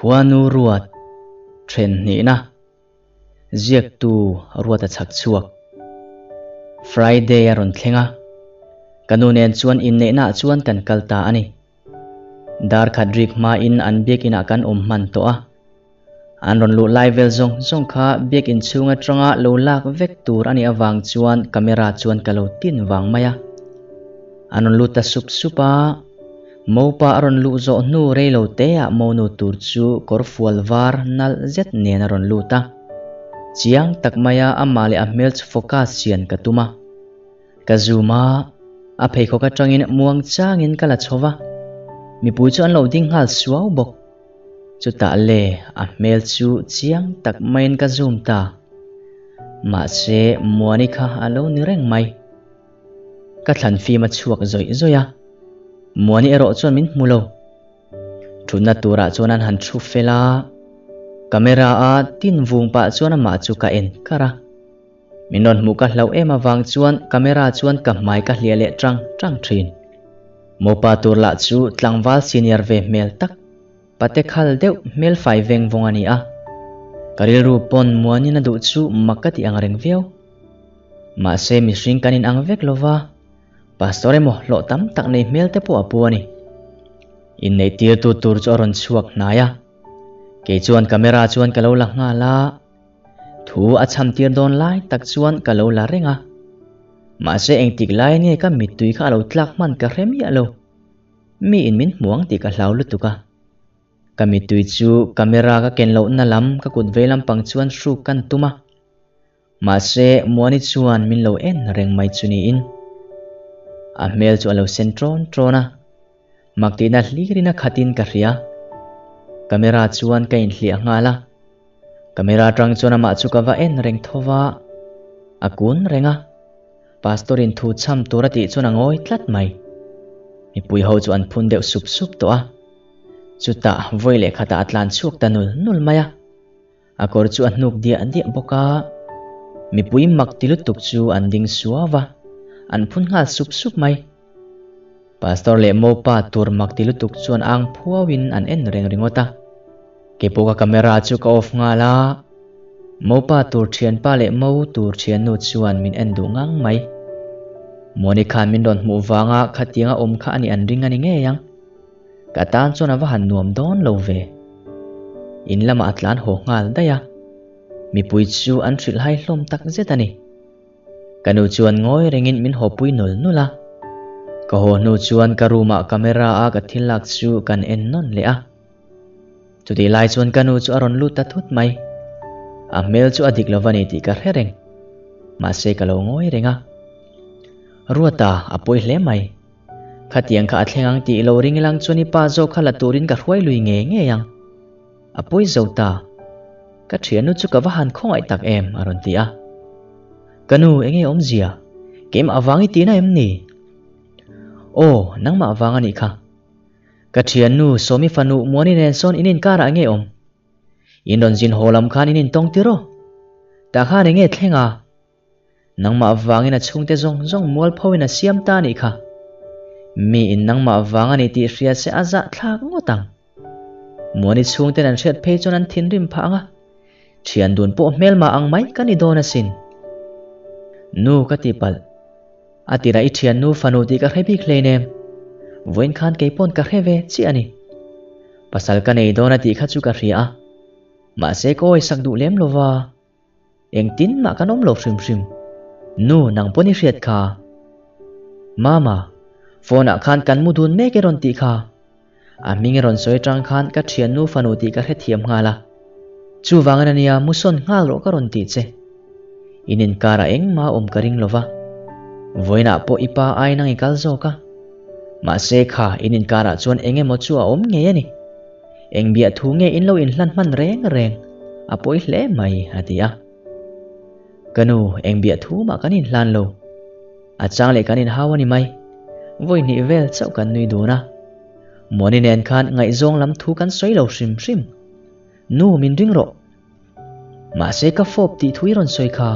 puanu ruat thren ni na ziak tu ruat a chak chuak Friday aron thlenga kanu nen chuan in ne na chuan kan kalta ani dar khadrik ma in an bek ina kan man to a an ron lu lai vel zong kha bek in chunga tanga lo lak vek tur ani awang chuan camera chuan kalo tin wang maya anon lu ta supa mopa aron lu zo nu reilo te a mo nu tur chu korfual var nal zet nen aron lu ta chiang tak maya amale a mel focus sian katuma kazuma a phei kho ka tangin muang changin kala chowa mi pu chu an lo ding hal suaw bok chu ta le a mel chu chiang tak main ka zoom ta ma se muani kha alo ni reng mai ka thlan fi ma chuak zoya muani ero chuan min mulo thuna tura chuan an han thu fela camera a tin vung pa chuan ma chu ka en kara minon mu ka hlau ema wang chuan camera chuan ka mai ka hliale tang thin mopa tur la chu tlangwal senior ve mel tak pate khal deuh mel fai veng vongani a karil ru pon muani na du chu makati ang reng veo ma se mi hring kanin ang vek lova pastore mo lo tam tak nei mel te po apuani in nei tir tu tur chu ron chuak naya ke chuan camera chuan kalo la nga la thu a cham tir don lai tak chuan kalo la renga ma se eng tik lai ni ka mi tui kha lo tlak man ka remi alo mi in min muang ti ka hlau lutuka kami tui chu camera ka ken lo na lam ka kut velam pang chuan hru kan tuma ma se muani chuan min lo en reng mai chuni in a mel chu alo sentron trona makti na hlirina khatin ka ria camera chuan ka in hlia ngala camera tang chuan ama chu ka va en reng thowa akun renga pastorin thu cham turati chuan angoi tlat mai mi pui ho chu an phun deuh sup to a chuta voile khata atlan chuak tanul maya akor chu anuk dia boka mi pui makti lutuk chu an ding suawa an phun ngal sup mai pastor le mopa tur makti lutuk chuan ang phuawin an en ringota ke poka camera chu ka off ngala mopa tur thian pa le mo tur thian nu chuan min en du ngang mai moni khan min don mu wanga khatianga kha ani an ring ani nge yang katan chuan awa han nuam don lo ve in lama atlan ho ngal daya mi pui chu an thil hai hlom tak zetani kanu chuan ngoi rengin min ho pui nula ka ho nu chuan karuma camera a ka thilak chu kan en non le a chudi lai chuan kanu chu aron lut ta thut mai a mel chu adik lovani ti ka hereng ma se ka lo ngoi renga ruata apoi hle mai khatiang kha athlengang ti lo ringilang chuni pa zo khala turin ka hruai lui nge yang apoi zota ka thianu chu ka wahan khongai tak em aron ti a kanu enge omzia kem awangi ti na em ni o nangma awangani kha ka thianu somi fanu muani nen son inin kara nge om indon jin holam khan inin tong tiro ta kha nge thlenga nangma awangina chungte zong mol phowina siam ta ni kha mi in nangma awangani ti hria se aza thlak ngotang muani chungte nan hret phei chon an thin rim phanga thian dun po melma ang mai kani dona sin nu katipal atira I thian nu fanu ti ka hrebi khleinem voin khan keipon ka hreve chi ani pasal ka nei dona ti kha chu ka hria ma se koi sak du lem lova eng tin ma kanom lo hrim nu nang poni hriat kha mama phone a khan kan mudun me ke ron ti kha a ming ron soi tang khan ka thian nu fanu ti ka hre thiam ngala chu wangana nia muson ngal ro ka ron ti che inin kara eng ma karing lova voina po ipa ai nang ikal zo ka ma se kha inin kara chuan enge mo chu a om nge ani eng bia thu nge in lo in hlan man reng apoi hle mai hatia kanu eng bia thu ma kanin hlan lo achang le kanin hawani mai voi ni vel chau kan nui duna moni nen khan ngai zong lam thu kan soi lo hrim nu min ring ro ma se ka fop ti thui ron soi kha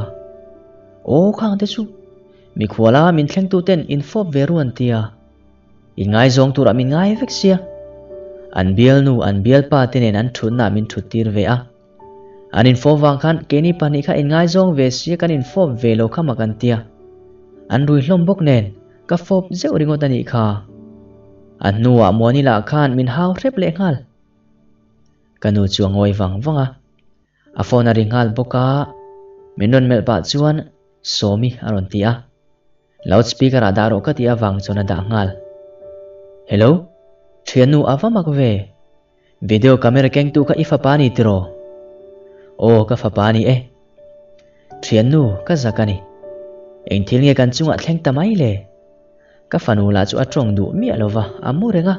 o khang te chu mi khwala min thleng tu ten in fop veruan tia I ngai zong tura min ngai vek sia an bial nu an bial pa tenen an thut na min thut tir ve a an in fo wang khan keni pani kha in ngai zong ve si kan in fo ve lo khama kan tia an rui hlom bok nen ka fop zeu ringot ani kha an nuwa moni la khan min hau rep le ngal kanu chuang ngoi wang wanga a phone a ringal boka minon mel pa chuan somi aron tia loudspeaker adaro ka tia wang chona da ngal hello thianu awamak ve video camera keng tu ka ifa pani tiro o ka fa pani e thianu ka zakani eng thil nge kan chunga thleng tamai le ka fanu la chu atong du mi alova amurenga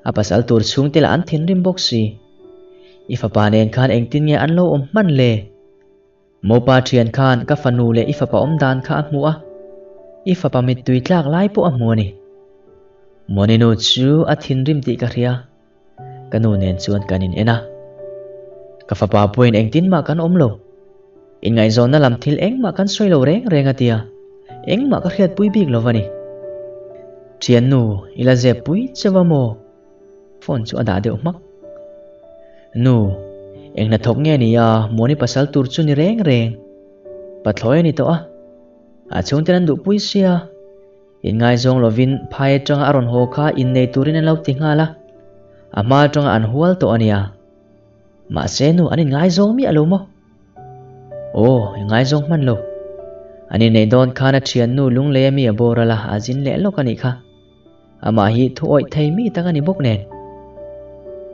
apasal tur chung tela an thin rim boxi ifa panen khan eng tin nge an lo om man le mopa thian khan ka fanu le ifa pa om dan kha mua ifa pa mit tui tlak lai po amoni monino chu a thin rim ti ka ria kanu nen chuan kanin ena ka fa pa point eng tin ma kan om lo in ngai zon na lam thil eng ma kan soi lo reng reng atia eng ma ka khiat pui bik lovani thian nu ila je pui chawamo phone chu ada deuh mak nu eng na thok nge ni ya moni pasal tur chu ni reng reng pathloi ni to a chung ten du pui sia in ngai zong lovin phai tang aron ho kha in nei turin an lo tingala ama tang an hual to ania ma se nu anin ngai zong mi alo mo o ngai zong man lo ani nei don khana thian nu lung le mi aborala azin le lo kani kha ama hi thu oi thei mi tangani bok nen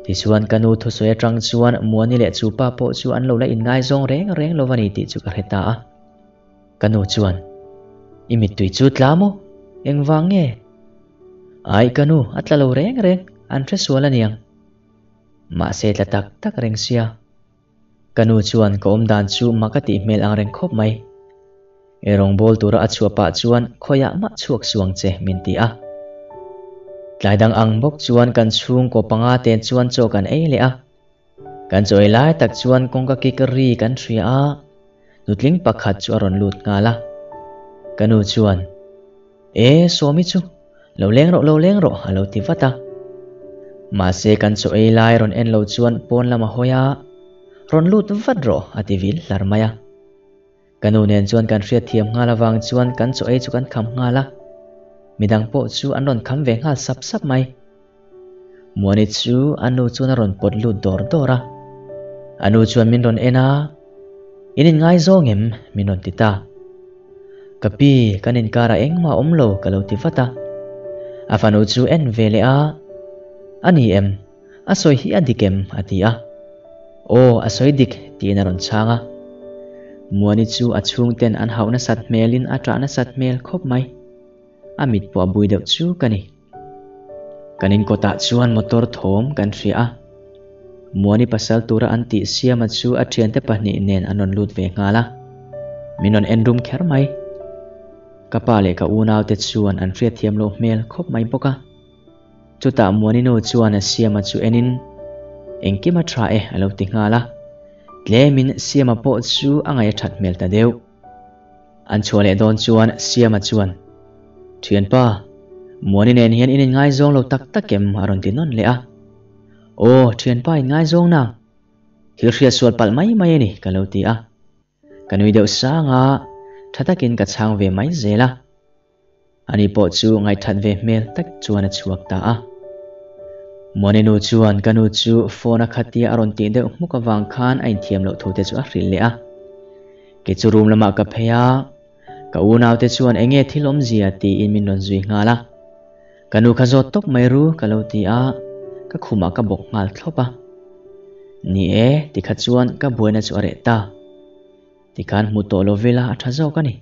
ti chuan kanu thu soya tang chuan muani le chu pa po chu an lo la in ngai zong reng reng lovani ti chu ka heta a kanu chuan imit tui chu tlamo eng wang nge ai kanu atla lo reng reng an thre suala niang ma se tla tak tak reng sia kanu chuan ko om dan chu makati mel ang reng khop mai erong bol tura achua pa chuan khoya ma chuak suang che min ti a tlaidang ang bok chuan kan chung ko panga ten chuan cho kan ei le a kan choi lai tak chuan kong ka kikari kan thria a nutling pakhat chu aron lut ngala kanu chuan e somi chu lo leng ro alo ti vata ma se kan cho ei lai ron en lo chuan pon lama hoya ron lut vat ro ativil larmaya kanu nen chuan kan hriat thiam ngala wang chuan kan cho ei chu kan kham ngala midang po chu an ron kham ve ngal sap sap mai muani chu anu chuan ron pot lut dor dora anu chuan min ron ena inin ngai zongem min ron tita kapi kanin kara engma omlo kalo ti vata afanu chu en vele a ani em asoi hi adikem atia o asoi dik ti na ron changa muani chu achung ten an hauna sat melin atra na sat mel khop mai amit po bui deuh chu kani kanin kota chuan motor thom kan ria muani pasal tura anti siama chu athian te pahni nen anon lut ve ngala minon enrum kher mai kapale ka unaw te chuan an hriat thiam lo mel khop mai boka chuta muani no chuan a siama chu enin engkima thra e alo ti ngala tlemin siama po chu angai that mel ta deu an chole don chuan siama chuan thian pa muani nen hian in ngai zong lo tak takem aron ti non le a o thian pa in ngai zong na hirhria sual pal mai mai ni kalo ti a kanui deuh sa nga thatakin ka chang ve mai zela ani po chu ngai that ve mel tak chuan a chuak ta a muani nu chuan kanu chu phone a khatia aron ti deuh muka wang khan ain thiam lo thote chu a hril le a ke chu room lama ka pheya ka unaw te chuan enge thilom zia ti in min ron zui ngala kanu kha zot tok mai ru kalo ti a ka khuma ka bok ngal thlopa ni e ti kha chuan ka buaina chu are ta ti khan mu to lo vela atha zo kani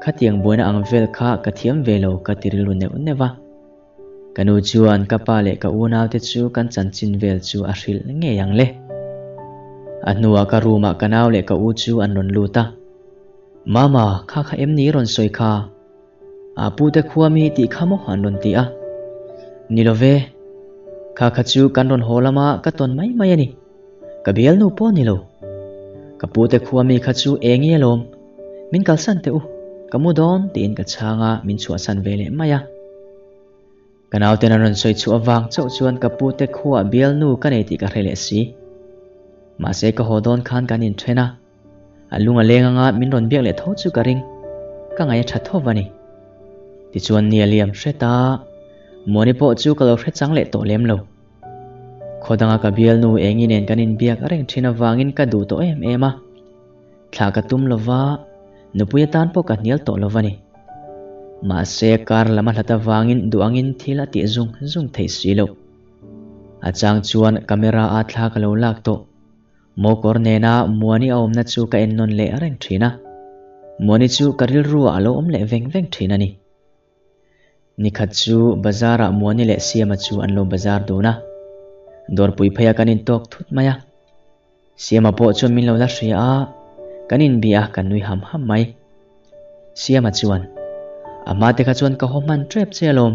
khatiang buaina ang vel kha ka thiam velo ka tirilu ne newa kanu chuan ka pa le ka unaw te chu kan chanchin vel chu a hril nge yang le anuwa ka ruma kanaw le ka u chu an ron luta mama kha kha em ni ron soi kha apu te khuami ti khamo han ron ti a nilove kha kha chu kan ron holama ka ton mai mai ani ka bial nu po nilo ka pu te khuami kha chu engi lom min kal san te u kamudon tin ka changa min chua san vele maya Kanau ten aron soi chu awang chau chuan kapu te khuwa bial nu kan ei ti ka hrele si ma se ka hodon khan kanin thena alunga lenga nga min ron biak le tho chu ka ring ka ngai tha thowani ti chuan nialiam hreta moni po chu ka lo hre chang le to lem lo khodanga ka bial nu enginen kanin biak areng thina wangin ka du to ema thla ka tum lova nupuya tan po ka nial to lovani ma se kar lama hlata wangin duangin thila ti zung thei silo achang chuan camera a thla ka lo lak to mo kornena muani awmna chu ka en non le areng thina muani chu karil ruwa alo om le veng thina ni nikhat chu bazara muani le siama chu anlo bazar dona dor pui phaya kanin tok thut maya siama po chu min lo la hria kanin bia kan nui ham mai siama chuan ama te kha chuan ka homan trap chelom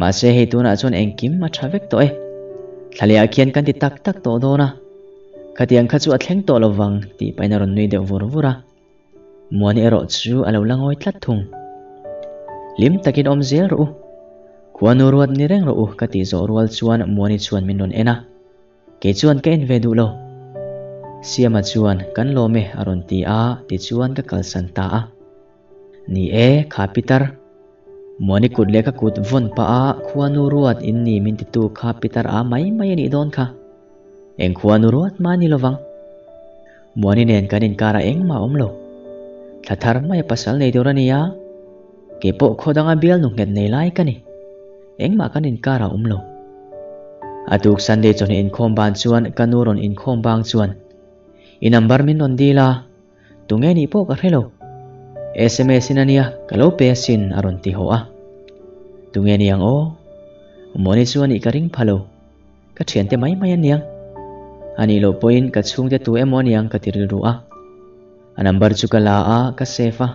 ma se he tuna chuan engkim ma thavek to thalia khian kan ti tak to dona khatiang kha chu a thleng to lowang ti paina ron nui de vura muani ero chu alo langoi tlat thung lim takin om zel ro khuanu ruat ni reng ro ka ti zo rual chuan muani chuan min non ena ke chuan ka en ve du lo siama chuan kan lo me aron ti a ti chuan ka kalsan ta a ni e khapitar muani kut le ka kut von pa a khuanu ruat in ni min ti tu khapitar a mai ni don kha eng khuanu ruat mani lovang muani nen kanin kara eng ma omlo thathar mai pasal nei dorania ke po khodanga bial nu nget nei lai kani eng ma kanin kara umlo atuk sunday chon in khom ban chuan kanuron in khom bang chuan in number min on dila tunge ni po ka hrelo sms inania kalo pe sin aron ti ho a tunge ni ang o moni chuan i ka ring phalo ka thian te mai aniang ani lo point ka chung te tu emoniang ka tiril ru a number chu kala a ka sefa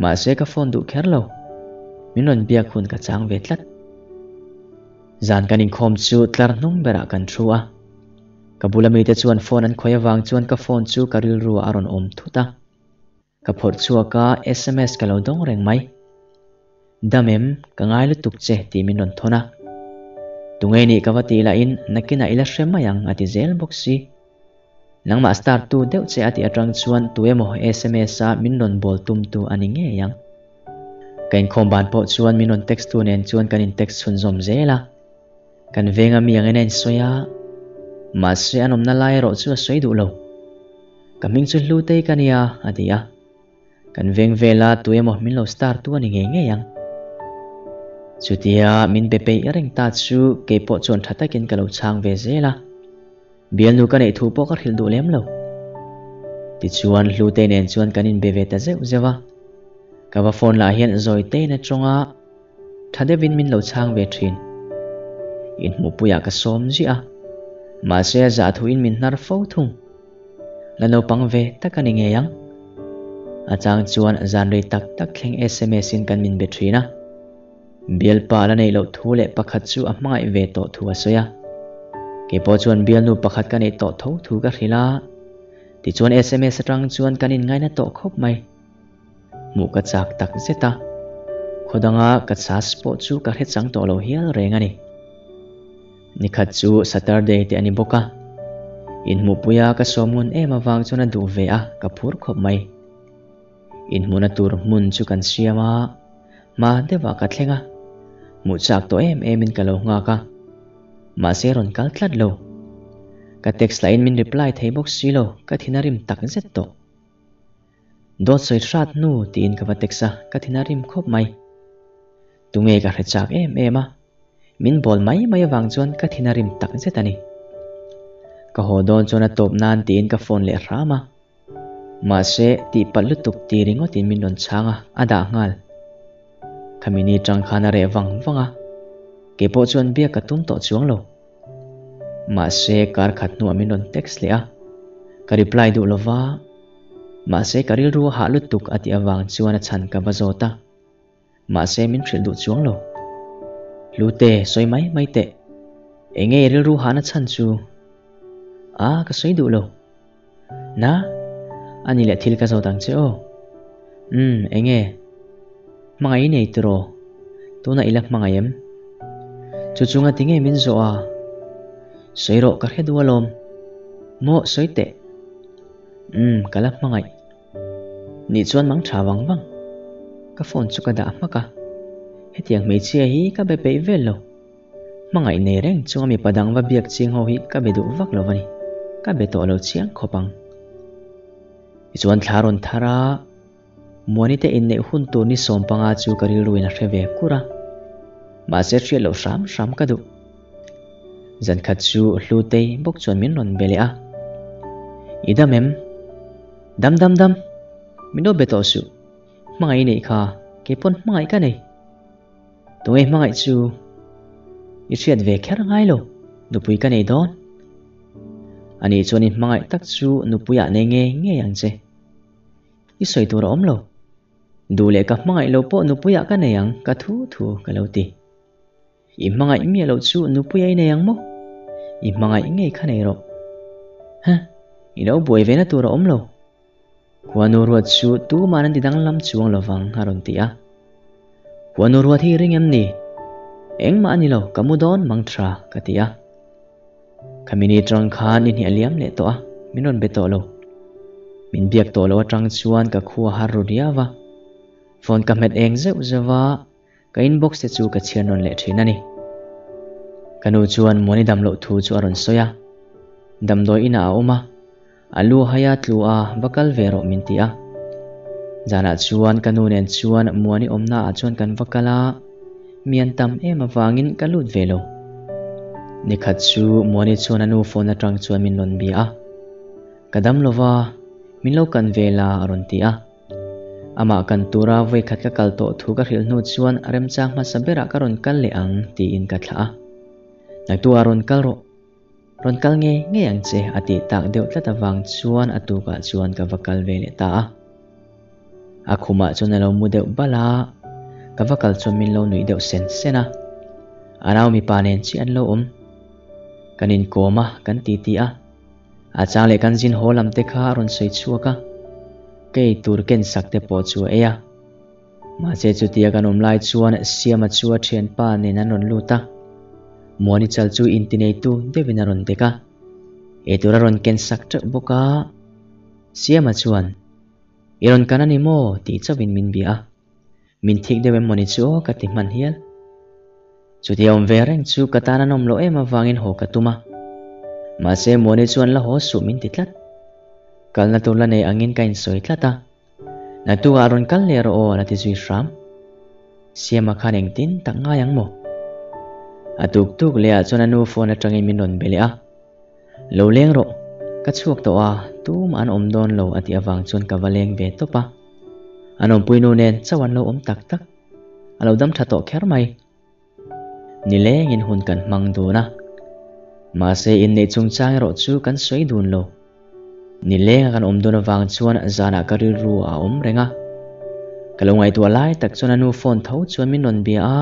ma se ka phone du kherlo minon bia khun ka chang ve tlat zan kanin khom chu tlar nung bera kan thua kabulami te chuan phone an khoya wang chuan ka phone chu karil ru aron om thuta ka phor chua ka sms ka lo dong reng mai damem ka ngai lu tuk che ti minon thona tungai ni kawati la in nakina ila hremayang ati zel boxi nangma star tu deuh che ati atang chuan tuemo sms a minon bol tum tu ani nge yang kain khom ban po chuan minon text tu nen chuan kanin text chun zom zela kan venga mi ang enen soya ma se anom na lai ro chu soi du lo kaming chu hlu te kania atia kan veng vela tuemo min lo star tu ani nge yang chutia min pepe areng ta chu ke po chon thatakin kalo chang ve zela bial nu kan ei thu po ka hril du lem lo ti chuan hlu te nen chuan kanin beve ta zeu zewa kawa phone la hian zoi te na chonga thadevin min lo chang ve thin in mu puya ka som ji a ma se za thu in min nar fo thung lano pang ve takani nge yang achang chuan zan rei tak thleng sms in kan min be thina bial pa la nei lo thu le pakhat chu a hmangai ve to thu a soya ke po chuan bial nu pakhat kan ei to tho thu ka hrila ti chuan sms atang chuan kanin ngai na to khop mai mu ka chak tak zeta khodanga ka cha spot chu ka he chang to lo hial rengani nikhat chu saturday te ani boka in mu puya ka somun ema wang chuna du ve a ka phur khop mai in muna tur mun chu kan siama ma dewa ka thlenga mu chak to em in kalo nga ka ma seron kal tlat lo ka text line min reply thei box silo ka thinarim tak zet to dot soi thrat nu tin ka teksa ka thinarim khop mai tunge ka rechak em a min bol mai wang chuan ka thinarim tak zetani ka hodon chona top nan tin ka phone le rama ma se ti palutuk ti ringo tin min non changa ada ngal khamini tang khana re wanga ke po chuan bia ka tum to chuang lo ma se kar khat nu min non text le a ka reply du lova ma se karil ru ha lutuk ati awang chuan a chan ka bazota ma se min thril du chuang lo lute soi mai te enge ril ru hana chan chu a ka soi du lo na ani le thil ka zo dang che o enge mangai nei tro tuna ilak mangayem chu chunga tinge min zo a soiro ka hedua lom mo soite kalap mangai ni chuan mang tha wang wang ka phone chu ka da maka hetiang mei chia hi ka be pe vel lo mangai nei reng chunga mi padang wa biak ching ho hi ka be du vak lo wani ka be to lo chiang khopang chuan thlaron thara muani te in nei hun tu ni som panga chu karil ruin a hreve kura ma se thria lo ram ka du zan khat chu hlutei bok chuan min ron bele a ida mem dam mino beto su mangai nei kha ke pon mangai ka nei toy mangai chu i thiat ve kher ngai lo nupui ka nei don ani chuanin mangai tak chu nupuya nei nge yang che i soi tur om lo du le ka mangai lo po nupuya ka nei yang ka thu ka lo ti i mangai mi lo chu nupuya nei yang mo i mangai nge kha nei ro ha i lo boi ve na tur om lo kwanu ruat chu tu manan didang lam chuang lawang haron ti a kwanu ruat hi ring em ni engma ani lo kamudon mangthra katia kamini trang khan in hi aliam le to a minon beto lo min biak to lo tang chuan ka khuwa haru diawa phone ka met eng zeu zawa ka inbox te chu ka chianon le thina ni kanu chuan moni dam lo thu chu aron soya dam doi ina oma alu haya tlua bakal vero mintia jana chuan kanu nen chuan muani omna a chuan kan vakala mian tam em awangin kalut velo nikhat chu muani chuan anu phone atang chuan min lon bia kadam lova min lo kan vela aron tia ama kan tura voi khat ka kal to thu ka hril nu chuan rem chang ma sabera karon kal le ang ti in ka thla nak tu aron kal ro ron kal nge yang che ati tak deuh tlata wang chuan atu ka chuan ka vakal vele ta akhuma chuan lo mu deuh bala ka vakal chuan min lo nui deuh sen sena anau mi panen chi an lo kanin koma kan ti a achang le kan jin holam te kha ron soi chuaka kei tur ken sakte po chu eya ma che chu tia kan lai chuan siama chua then pa ne nan ron luta muani chal chu intinei tu devina ron deka e tura ron ken sakta boka siama chuan iron kanani mo ti chawin min bia min thik dewe moni chu ka ti man hial chu ti om vereng chu katana nom lo ema wangin ho katuma ma se muani chuan la ho su min titlat kalna tu la nei angin kain soi tlata na tu aron kal le ro la ti zui ram siama khaneng tin tak nga yang mo atuk le a chuan anu phone atangi min ron bele a lo leng ro ka chuak to a tu man om don lo ati awang chuan ka waleng ve topa anom puinu nen chawan lo om tak alo dam tha to kher mai ni leng in hun kan mang du na ma se in nei chung chang ro chu kan soi dun lo ni leng kan om don awang chuan zana karil ru a om renga kalongai tu lai tak chuan anu phone tho chuan min non bia a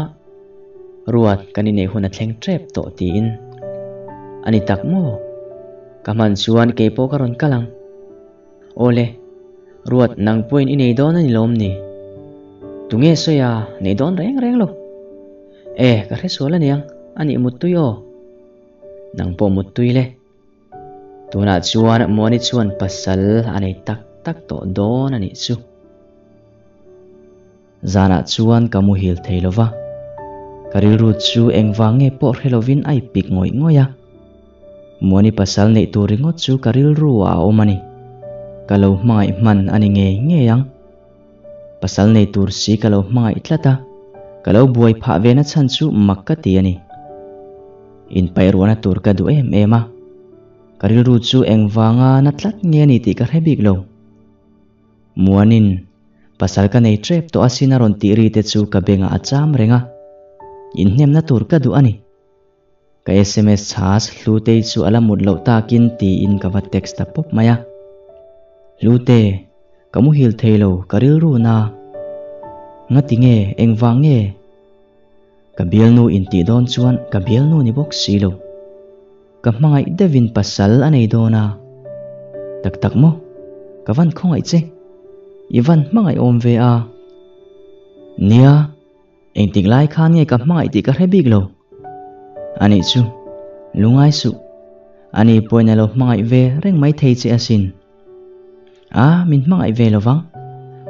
ruat kani nei hun a thleng trep to ti in ani tak mo kaman chuan ke po karon kalang ole ruat nang point inei don ani lom ni tunge soya nei don reng lo ka re sola niang ani mutui o nang po mutui le tuna chuan moni chuan pasal ani tak to don ani chu zana chuan kamu hil theilova karil ru chu engwange po helovin ai pik ngoya moni pasal nei turingot chu karil ru a omani kalo mai man ani nge yang pasal nei tur si kalo mai tlata kalo buai pha vena chan chu makkati ani in pairwana tur ka du ema karil ru chu engwanga na tlat nge ni ti ka hebik lo muanin pasal ka nei trep to asina ron ti ri te chu ka benga acham renga innem na tur ka du ani ka sms chas hlutei chu alamut lo takin ti in ka va text ta pop maya lute kamu hil theilo karil ru na ngati nge engwange ka bialnu in ti don chuan ka bialnu ni box silo ka mangai devin pasal anei dona tak mo ka van khongai che ivan mangai om ve a nia eng tik lai khan nge ka mangai ti ka hebik lo Ani chu lungai su ani poina lo mangai ve reng mai thei che asin. Min mangai ve lovang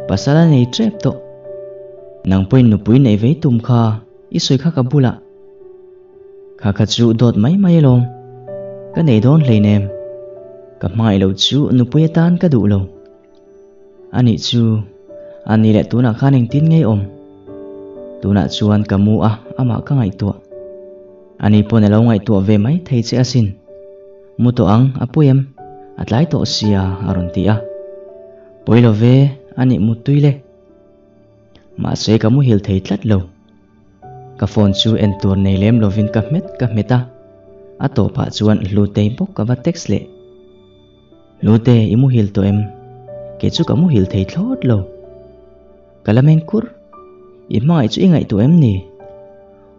pasala nei trep to nang poin nu pui nei ve tum kha isoi kha kabula kha chu dot mai lom ka nei don leinem ka mai lo chu nu pui tan ka du lo ani chu ani le tuna khaning tin ngei om tuna chuan kamu ama ka ngai to ani pon lo ngai to ve mai thei che asin mu to ang apuem atlai to sia aron ti a poilo ve ani mu tuile ma se kamu hil thei tlat lo ka phone chu en tur nei lem lovin ka meta a to pa chuan lu tei bok ka va text le lu te imu hil to em ke chu kamu hil thei thlot lo kalameng kur i mai chu ingai to em ni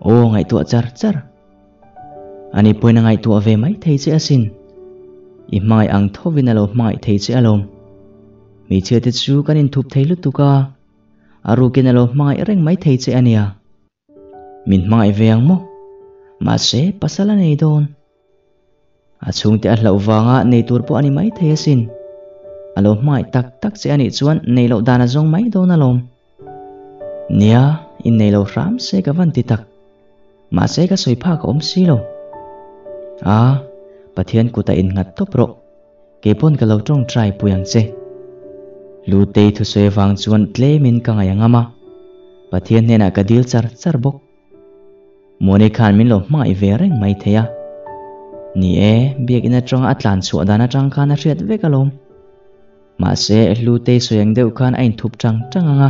o ngai to char ani poina ngai to ve mai thei che asin i mai ang thovina lo mai thei che alom mi che te chu kanin thup thei lu tuka aru kenalo mai reng mai thei che ania min mai veang mo ma se pasala nei don achung te a wanga nei tur po ani mai thei asin alo mai tak che ani chuan nei lo dana zong mai don alom nia in nei lo ram se ka van ti tak ma se ka soi pha ka om si lo pathian ku ta in ngat top ro ke pon ka lo trong trai puyang che lu te thu se wang chuan tle min ka ngai ngama pathian nena ka dil char bok moni khan min lo mai ve reng mai theya ni biak ina trong atlan chu dana tang khan a riat ve kalom ma se lu te soyang deu khan ain thup tang anga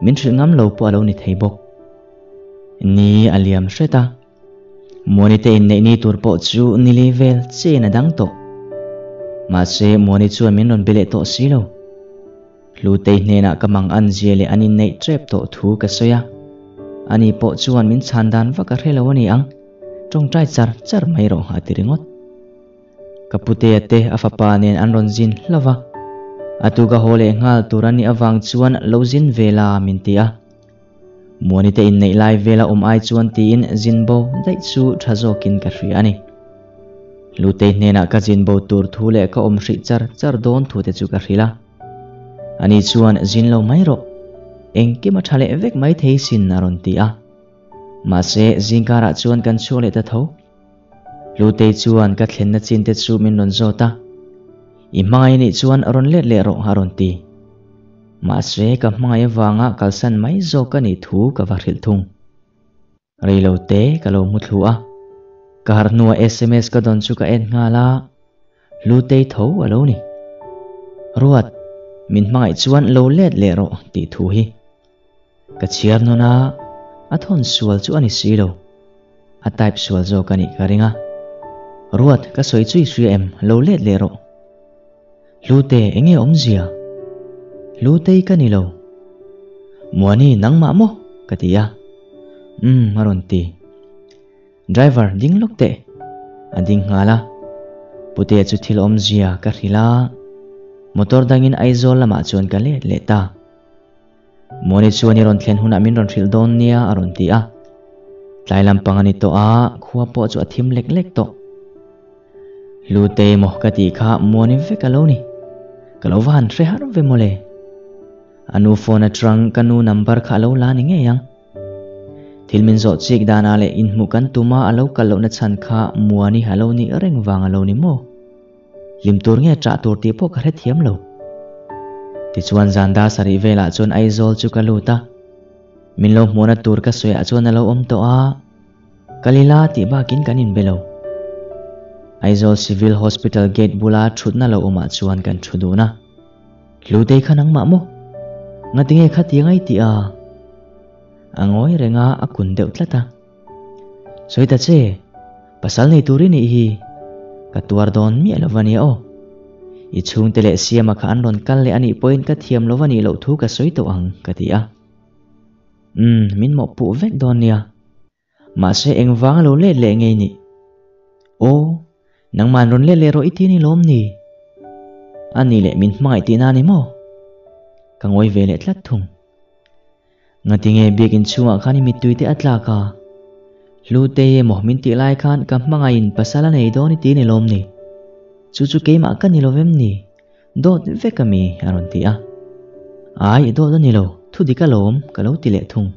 min ngam lo po alo ni thei bok ni aliam shreta moni te in nei ni tur po chu ni level che na dang to ma se moni chu min ron bele to si lo lu te nena kamang an ziele anin nei trep to thu ka soya ani po chuan min chandan va ka relo ani ang trong trai char mai ro ha tiringot kapute ate afapa nen anron jin lova atuga hole ngal turani awang chuan lozin vela mintia moni te in nei lai vela ai chuan ti in jinbo dai chu thazokin ka hri ani lu te nena ka jinbo tur thu le ka hri char don thu te chu ka hrila ani chuan zin lo mai ro engki ma thale vek mai thei sin naron ti a ma se zingkara chuan kan chole ta tho lu te chuan ka thlen na chin te chu min non zota i mai ni chuan ron le ro haron ti ma se ka mai wanga kalsan mai zo ka ni thu ka va hril thung reilo te ka lo mu thlu a ka har nuwa sms ka don chu ka en ngala lu te tho alo ni ruat min mai chuan lo let le ro ti thu hi ka chiar no na athon sual chu ani silo a type sual zo kani karinga ruat ka soi chui em lo let le ro lute enge omzia lute kani lo muani nangma mo katia maron ti driver ding lokte ading ngala pute chu thil omzia ka rila motor dangin aizol lama chuan ka le ta moni chuani ron thlen huna min ron thil don nia aron ti a tlailam pangani to a khuwa po chu athim lek to lute mo ka ti kha moni ve kaloni kalovan re har ve mole anu phone atrang kanu number kha lo la ni nge yang thilmin zo chik dana le in mu kan tuma alo kalo na chan kha muani halo ni reng wang alo ni mo limtur nge tra tur ti po ka re thiam lo ti chuan zanda sari vela chuan aizol chu kaluta min lo mona tur ka soya chuan alo om to a kalila ti ba kin kanin belo aizol civil hospital gate bula thutna lo oma chuan kan thuduna lutei khanang ma mo ngatinge khatiangai ti a angoi renga akun deuh tlata soita che pasal nei turini hi katuar don mi alovani o i chung tele siama kha anron kal le ani point ka thiam lovani lo thu ka soito ang katia min mo pu vek don nia ma se engwang lo le ngei ni o nang man ron le ro itini lom ni ani le min mai ti na ni mo kangoi vele tlat thung ngatinge biakin chunga khani mi tuite atla ka lute mo min ti lai khan ka hmanga in pasala nei do ni ti ni lom ni chu ke ma kan ni lovem ni dot ve kami aron ti a ai do ni lo thu di ka lom ka lo ti le thung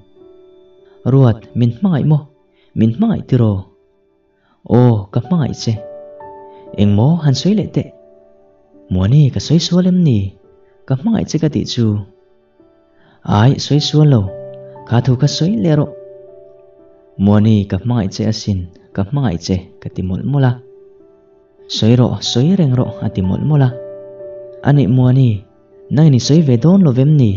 ruat min hmangai mo min hmangai ti ro o ka hmangai che engmo han soi le te muani ka soi sualem ni ka hmangai che ka ti chu ai soi sual lo ka thu ka soi le ro muani ka hmangai che asin ka hmangai che ka ti mol mola soi ro soi reng ro ati mol mola ani muani nang ni soi ve don lovem ni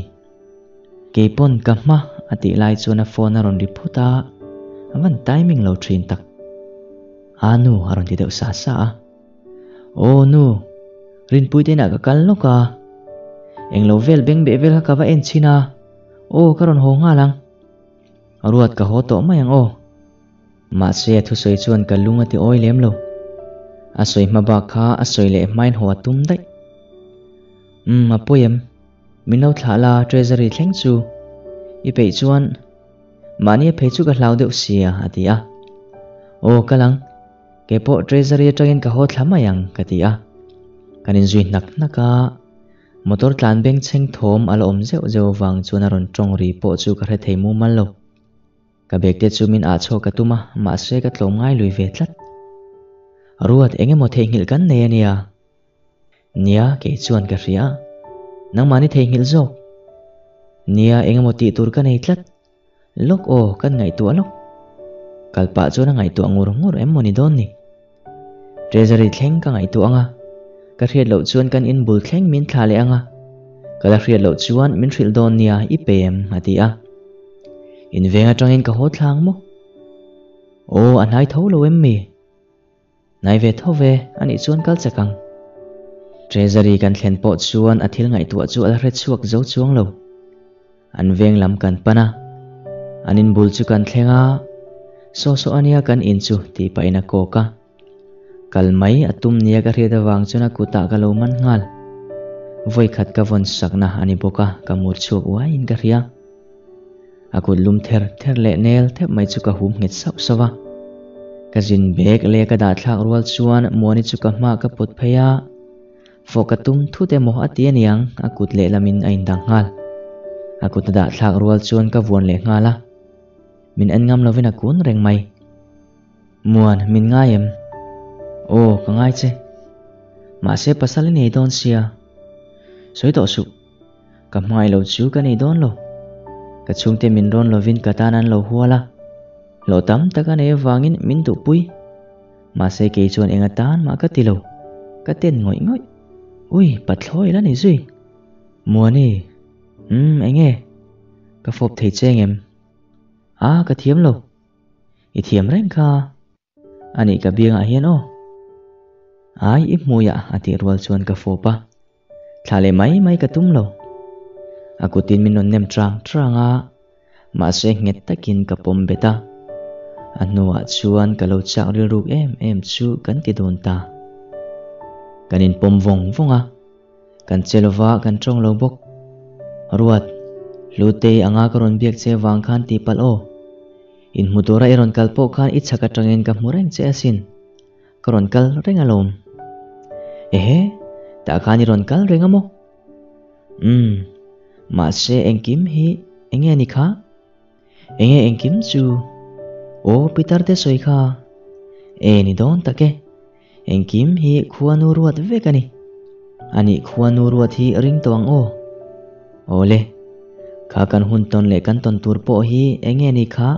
ke pon ka ma ati lai chuna phone aron ri phuta aman timing lo thin tak anu aron ti deu sa sa o nu rin pui te na ka kal no ka eng lo vel beng be vel ka va en china o karon ho nga lang ruat ka ho to mayang o ma se thu soi chuan ka lunga ti oi lem lo a soi ma ba kha a soi le main ho tum dai a poem minau thala treasury thleng chu i pe chuan mani pe chu ka hlau deuh sia atia o kalang ke po treasury atangin ka ho thlamaya katia kanin zui nak naka motor tlan beng cheng thom ala om zeu zeu wang chuna ron tong ri po chu ka re thei mu mal lo ka bek te chu min a cho ka tuma ma se ka tlom ngai lui ve tlat ruat enge mo thei ngil kan ne ania nia ke chuan ka ria nang mani thei ngil zo nia enge mo ti tur ka nei tlat lok o kan ngai tu alok kalpa chuna ngai tu angur ngur em moni don ni treasury thleng ka ngai tu anga ka hriat lo chuan kan in bul thleng min thla le anga kala hriat lo chuan min thril don nia i pem atia in venga tangin ka ho thlang mo o anai tho lo em mi nai ve tho ve ani chuan kal chakang treasury kan thlen po chuan athil ngai tu chu al hret chuak zo chuang lo an veng lam kan pana anin bul chu kan thlenga so ania kan in chu ti pa ina ko ka kalmai atum nia ka hriat awang chuna kuta ka lo man ngal voi khat ka von sakna ani boka ka mur chuak wa in ka ria akut lum ther le nel thep mai chu ka hum nget sau sawa ka jin bek le ka da thlak rual chuan muani chu ka ma ka pot phaya fokatum thu te mo atianiang akut le lamin ain dang ngal akut da thlak rual chuan ka von le ngala min an ngam lovina kun reng mai muan min ngayem o ka ngai che ma se pasal nei don sia soi to su ka mai lo chu ka nei don lo ka chung te min ron lovin ka tanan lo huala lo tam ta ka ne wangin min tu pui ma se ke chuan enga tan ma ka tilo ka ten ngoi ngoi ui pathloi la nei zui muani enge ka fop thei cheng em ka thiam lo i thiam reng kha ani ka bianga hian o ai i muya ati rual chuan ka fopa thlale mai ka tum lo akutin min non nem tranga ma se nget takin ka pom beta anua chuan ka lo chak ri ruk em chu kan ti don ta kanin pom vonga kan chelova kan tong lo bok ruat lute anga karon biak che wang khan ti pal o in mutura iron kalpo khan i chaka tangin ka mureng che asin karon kal reng alom ehe ta khan iron kal reng amo ma se engkim hi enge ni kha enge engkim chu o pitar te soi kha ni don take engkim hi khuanu ruat vekani ani khuanu ruat hi ring tawang o ole kha kan hun ton le kan ton tur po hi enge ni kha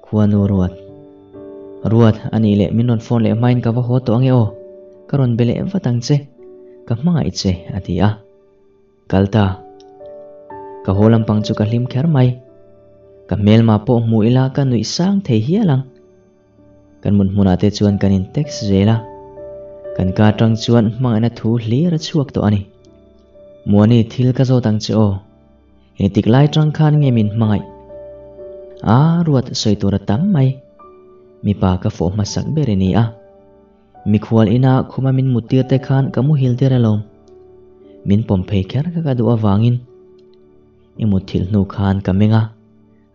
khuanu ruat ani le minon phone le main ka wa ho to ange o karon bele watang che ka mangai che atia kalta ka holam pang chu ka hlim kher mai ka mel ma po muila ka nui sang thei hi alang kan mun munate chuan kanin text zela kan ka tang chuan mangana thu hlir chuak to ani muani thil ka zo tang che o e tiklai tang khan nge min mangai ruat soitura tam mai mi pa ka fo masak bereni mi khwal ina khuma min mutir te khan kamu hil deralom min pom phei kher ka du awangin imuthil nu khan kamenga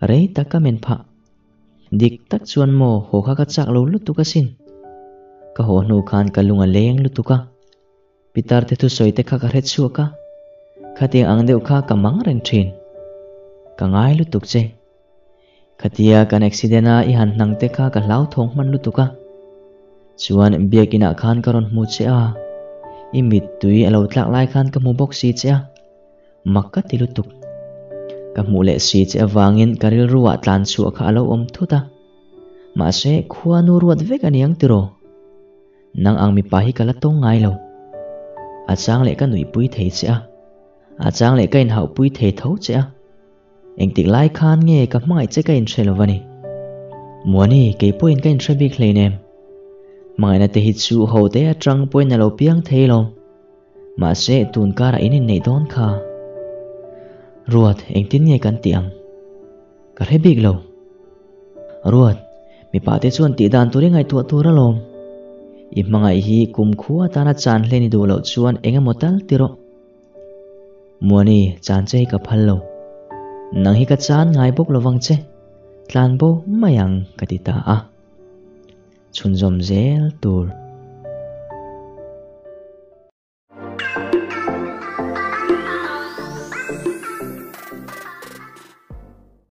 rei taka men pha dik tak chuan mo ho kha ka chak lo lutu ka sin ka ho nu khan ka lunga leng lutu ka pitar te thu soite kha ka ret chu ka khating ang deuh kha ka mang reng thin ka ngai lutuk che khatia kan accident a I han nang te kha ka hlau thong man lutuka chuan biakina khan karon mu che a I mit tui alo tlak lai khan ka mu bok si che a makka ti lutuk ka mu le si che awangin karil ruwa tlan chu kha alo om thuta ma se khuanu ruat vek aniang tiro nang ang mi pa hi kala tong ngai lo achang le ka nui pui thei che a achang le ka in hau pui thei tho che a engtik lai khan nge ka mai che ka in threlowani muani ke point ka in threbi khleinem mai na te hi chu ho te atang point na lo piang theilom ma se tun kara in nei don kha ruat engtin nge kan tiang ka rebik lo ruat mi pa te chuan ti dan turi ngai tu tura lom I mangai hi kum khuwa tana chan hleni du lo chuan enga motal tiro muani chan che ka phallo nang hi ka chan ngai bok lowang che tlan bo mayang katita a chunjom zel tur